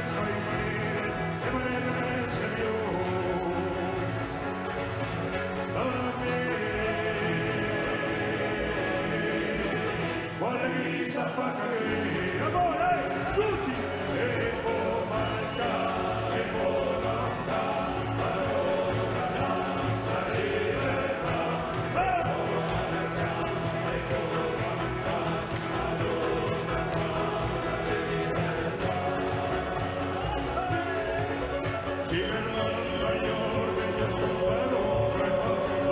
sai rimanere nel serio. Quale chissà fa cadere, amore, tutti, e può marciare, e può andare, la nostra la libertà, e può marciare, e può andare, la nostra la libertà. Ci verranno gli orbi, gli ascoltatori,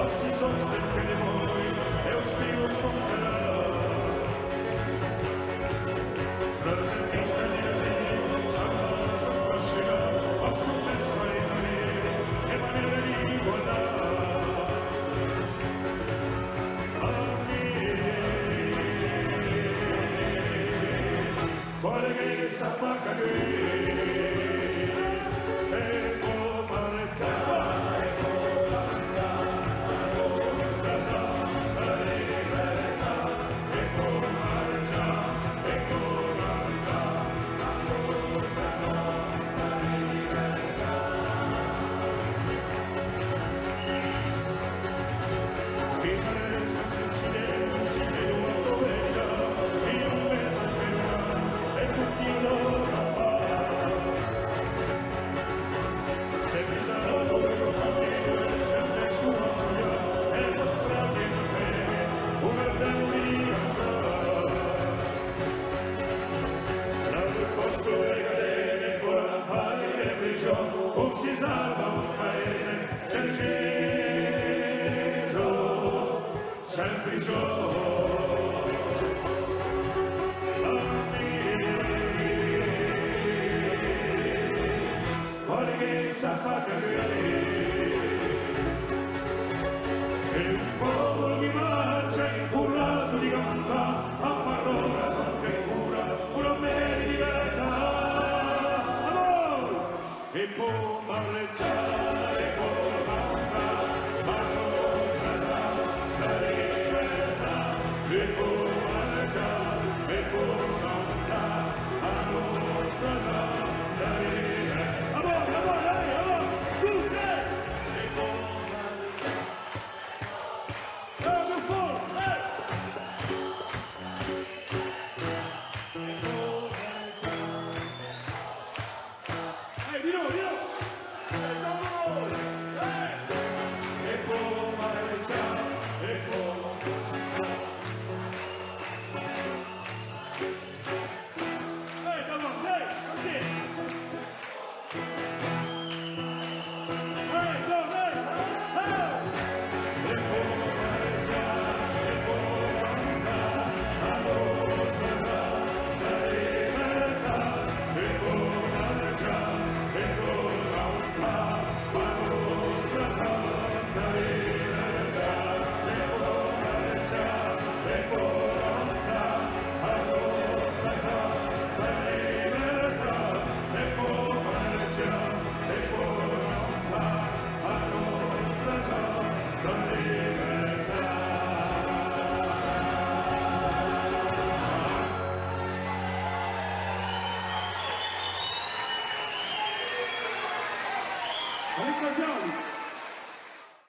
assi sospetta di voi, e lo spiro sponterà. Quale che sa fa cadere e può marcare e può andare a casa la libertà e può marciare e può andare la libertà. Fino sempre in silenzio e molto bella io non penso per sempre sarò dove lo famiglia, sempre sua voglia, e la strage sapere, un fratello di fuga. Dal posto delle cadene, ancora lampari e prigione, non si salva un paese, c'è Gesù, sempre prigione. Sa fa cadere e un popolo di marcia in coraggio di cantare a parola santa e cura una bella libertà a voi e può marciare può cantare a nostra santa libertà e può marciare e può cantare a nostra santa libertà. Ringraziamo!